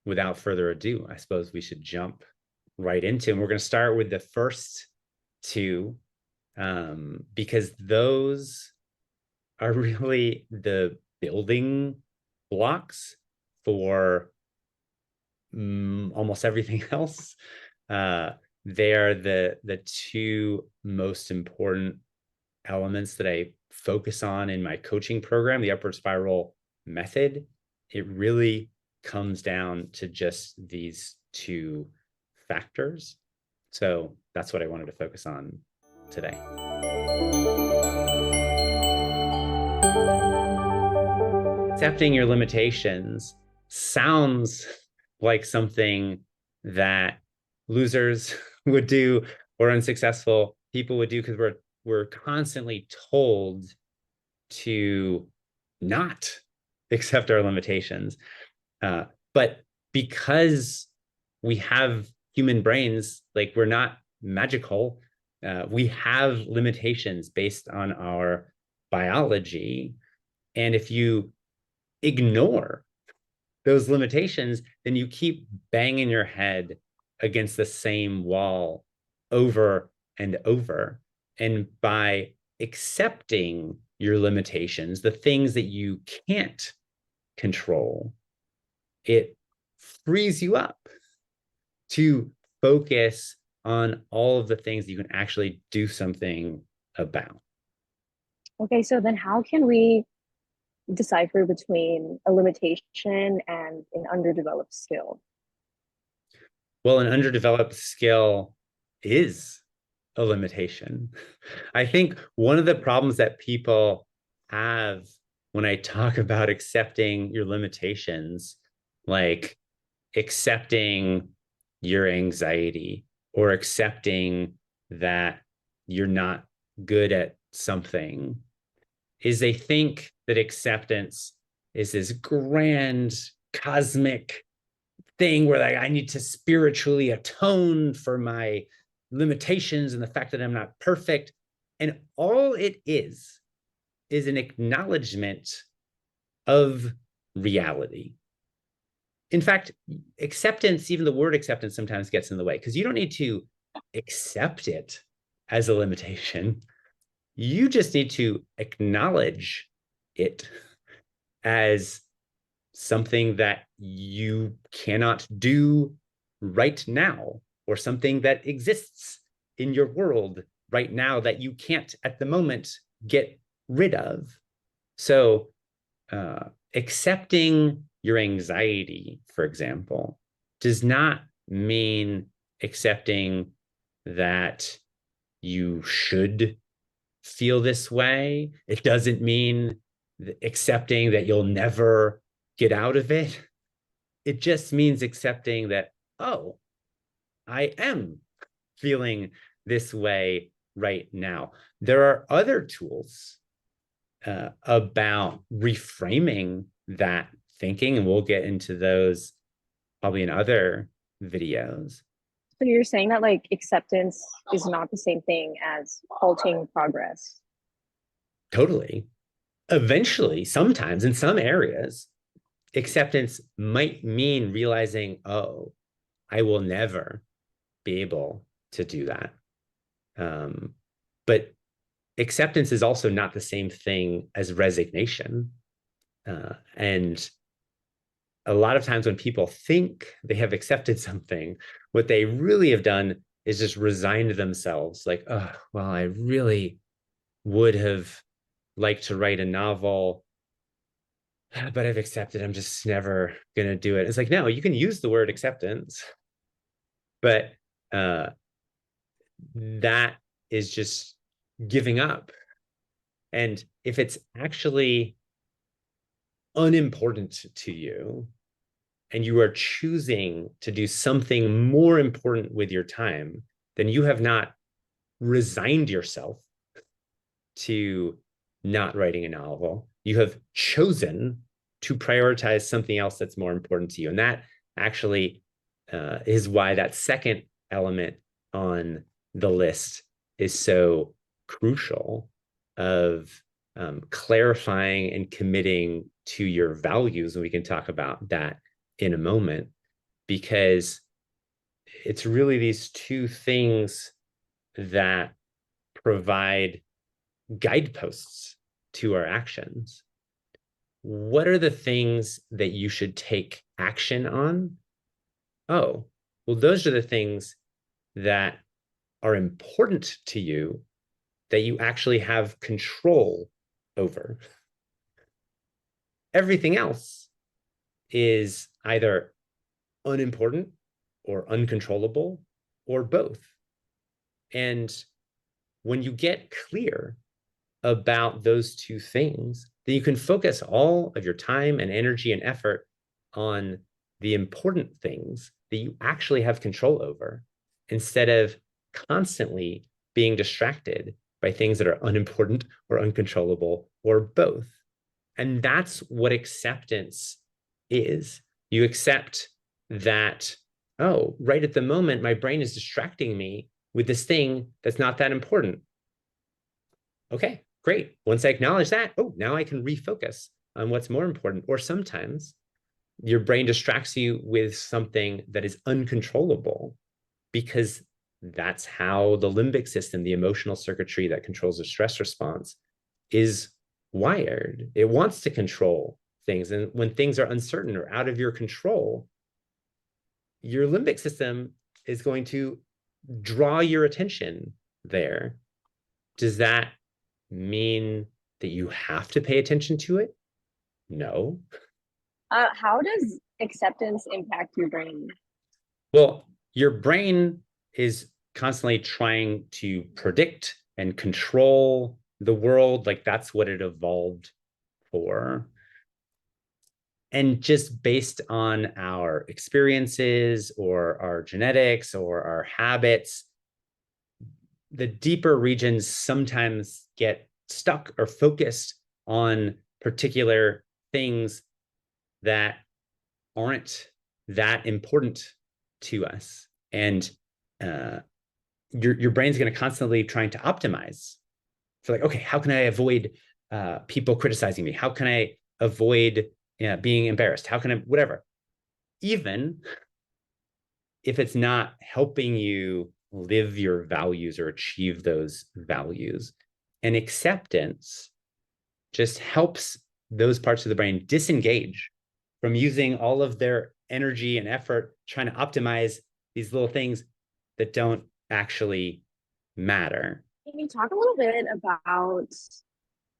without further ado, I suppose we should jump right into, and we're going to start with the first two, because those are really the building blocks for almost everything else. They are the two most important elements that I focus on in my coaching program, the upward spiral method. It really comes down to just these two factors. So that's what I wanted to focus on today. Accepting your limitations sounds like something that losers would do, or unsuccessful people would do, because we're constantly told to not accept our limitations. But because we have human brains, like, we're not magical. We have limitations based on our biology. And if you ignore those limitations, then you keep banging your head against the same wall over and over. And by accepting your limitations, the things that you can't control, it frees you up to focus on all of the things that you can actually do something about. Okay, so then how can we decipher between a limitation and an underdeveloped skill? Well, an underdeveloped skill is a limitation. I think one of the problems that people have when I talk about accepting your limitations, like accepting your anxiety or accepting that you're not good at something, is they think that acceptance is this grand cosmic thing where, like, I need to spiritually atone for my limitations and the fact that I'm not perfect. And all it is an acknowledgement of reality. In fact, acceptance, even the word acceptance, sometimes gets in the way, because you don't need to accept it as a limitation. You just need to acknowledge it as something that you cannot do right now, or something that exists in your world right now that you can't at the moment get rid of. So accepting your anxiety, for example, does not mean accepting that you should feel this way. It doesn't mean accepting that you'll never get out of it. It just means accepting that, oh, I am feeling this way right now. There are other tools about reframing that thinking, and we'll get into those probably in other videos. So you're saying that like acceptance is not the same thing as halting progress. Totally. Eventually, sometimes in some areas, acceptance might mean realizing, oh, I will never be able to do that. But acceptance is also not the same thing as resignation. And a lot of times when people think they have accepted something, what they really have done is just resigned themselves. Like, oh, well, I really would have liked to write a novel, but I've accepted I'm just never going to do it. It's like, no, you can use the word acceptance, but that is just giving up. And if it's actually unimportant to you, and you are choosing to do something more important with your time, then you have not resigned yourself to not writing a novel. You have chosen to prioritize something else that's more important to you. And that actually is why that second element on the list is so crucial, of clarifying and committing to your values. And we can talk about that in a moment. because it's really these two things that provide guideposts to our actions. What are the things that you should take action on? Oh, well, those are the things that are important to you that you actually have control over. Everything else is either unimportant or uncontrollable or both. And when you get clear about those two things, then you can focus all of your time and energy and effort on the important things that you actually have control over instead of constantly being distracted by things that are unimportant or uncontrollable or both. And that's what acceptance is. You accept that, oh, right at the moment, my brain is distracting me with this thing that's not that important. Okay, great. Once I acknowledge that, oh, now I can refocus on what's more important. Or sometimes your brain distracts you with something that is uncontrollable because that's how the limbic system, the emotional circuitry that controls the stress response, is wired. It wants to control things. And when things are uncertain or out of your control, your limbic system is going to draw your attention there. Does that mean that you have to pay attention to it? No. How does acceptance impact your brain? Well, your brain is constantly trying to predict and control the world. Like that's what it evolved for. And just based on our experiences or our genetics or our habits, the deeper regions sometimes get stuck or focused on particular things that aren't that important to us. And your brain's going to constantly trying to optimize for like, okay, how can I avoid people criticizing me? How can I avoid being embarrassed? How can I, whatever. Even if it's not helping you live your values or achieve those values. And acceptance just helps those parts of the brain disengage from using all of their energy and effort trying to optimize these little things that don't actually matter. Can you talk a little bit about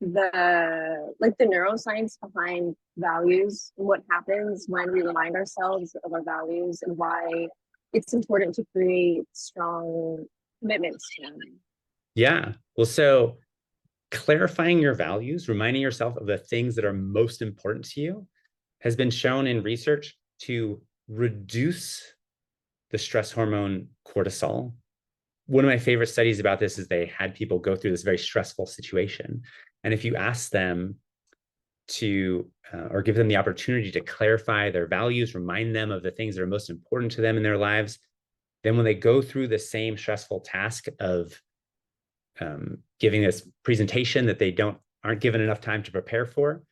the neuroscience behind values and what happens when we remind ourselves of our values and why it's important to create strong commitments to them? Yeah. Well, so clarifying your values, reminding yourself of the things that are most important to you, has been shown in research to reduce the stress hormone cortisol. One of my favorite studies about this is they had people go through this very stressful situation. And if you ask them to, or give them the opportunity to clarify their values, remind them of the things that are most important to them in their lives, then when they go through the same stressful task of giving this presentation that they aren't given enough time to prepare for,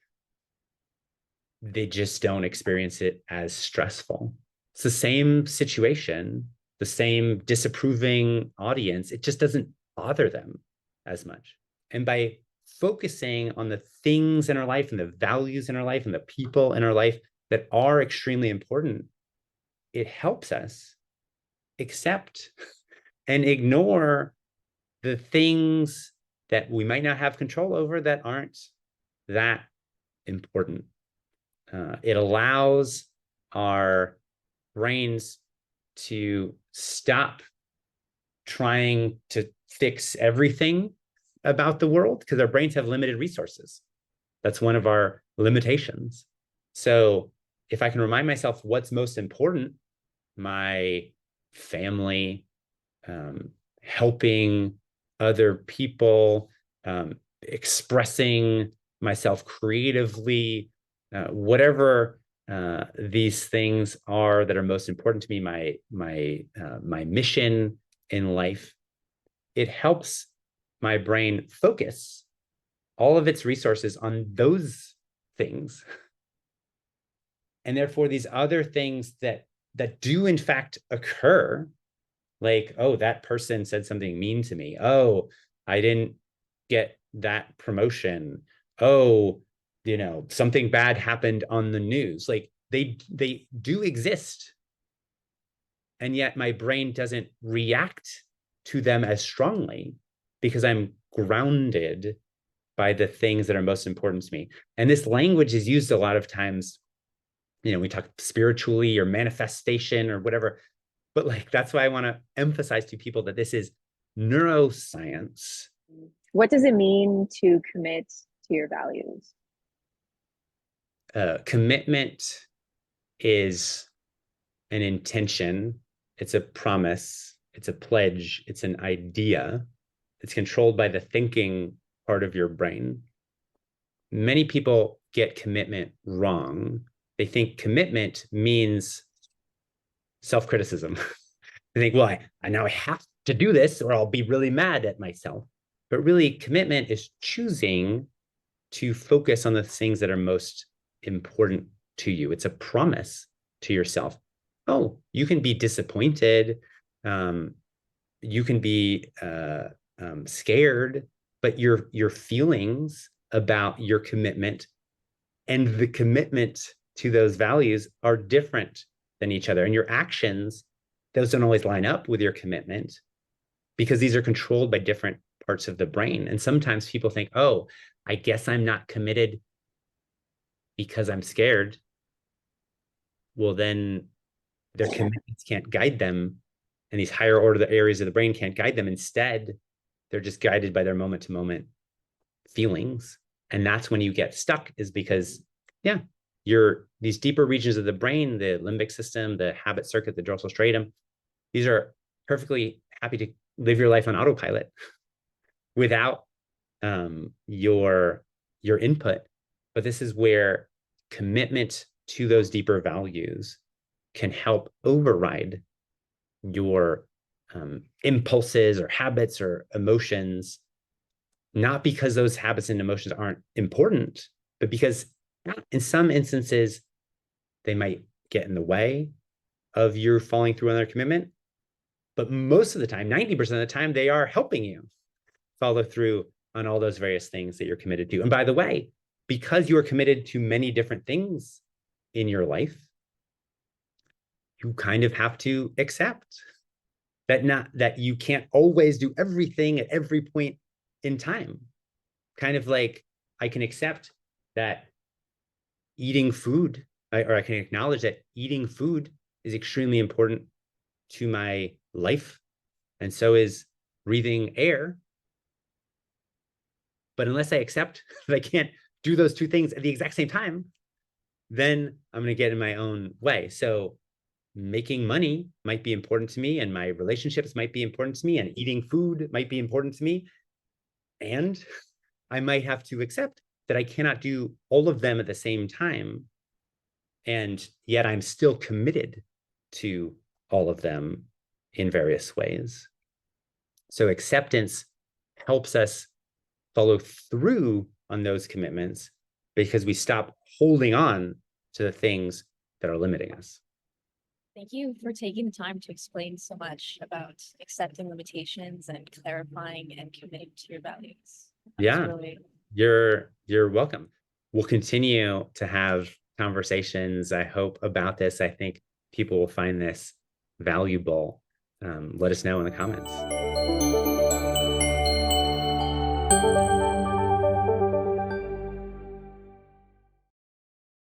they just don't experience it as stressful. It's the same situation, the same disapproving audience. It just doesn't bother them as much. And by focusing on the things in our life and the values in our life and the people in our life that are extremely important, it helps us accept and ignore the things that we might not have control over that aren't that important. It allows our brains to stop trying to fix everything about the world because our brains have limited resources. That's one of our limitations. So if I can remind myself what's most important, my family, helping other people, expressing myself creatively, whatever these things are that are most important to me, my mission in life, it helps my brain focus all of its resources on those things. And therefore, these other things that that do in fact occur, like, oh, that person said something mean to me. Oh, I didn't get that promotion. Oh, something bad happened on the news. Like they do exist. And yet my brain doesn't react to them as strongly because I'm grounded by the things that are most important to me. And this language is used a lot of times, we talk spiritually or manifestation or whatever, but like that's why I want to emphasize to people that this is neuroscience. What does it mean to commit to your values? Commitment is an intention, it's a promise, it's a pledge, it's an idea. It's controlled by the thinking part of your brain. Many people get commitment wrong. They think commitment means self-criticism. They think, well, I now I have to do this or I'll be really mad at myself. But really, commitment is choosing to focus on the things that are most important to you. It's a promise to yourself. Oh, you can be disappointed. You can be scared, but your feelings about your commitment and the commitment to those values are different than each other. And your actions, those don't always line up with your commitment because these are controlled by different parts of the brain. And sometimes people think, oh, I guess I'm not committed because I'm scared. Well, then their commitments can't guide them. And these higher order areas of the brain can't guide them. Instead, they're just guided by their moment to moment feelings. And that's when you get stuck, is because, yeah, these deeper regions of the brain, the limbic system, the habit circuit, the dorsal striatum, these are perfectly happy to live your life on autopilot without your input. But this is where commitment to those deeper values can help override your impulses or habits or emotions, not because those habits and emotions aren't important, but because in some instances, they might get in the way of you following through on their commitment. But most of the time, 90% of the time, they are helping you follow through on all those various things that you're committed to. And by the way, because you are committed to many different things in your life, you kind of have to accept that you can't always do everything at every point in time. Kind of like I can accept that eating food, or I can acknowledge that eating food is extremely important to my life, and so is breathing air. But unless I accept that I can't do those two things at the exact same time, then I'm going to get in my own way. So making money might be important to me, and my relationships might be important to me, and eating food might be important to me. And I might have to accept that I cannot do all of them at the same time. And yet I'm still committed to all of them in various ways. So acceptance helps us follow through on those commitments because we stop holding on to the things that are limiting us. Thank you for taking the time to explain so much about accepting limitations and clarifying and committing to your values. Yeah, you're welcome. We'll continue to have conversations, I hope, about this. I think people will find this valuable. Let us know in the comments.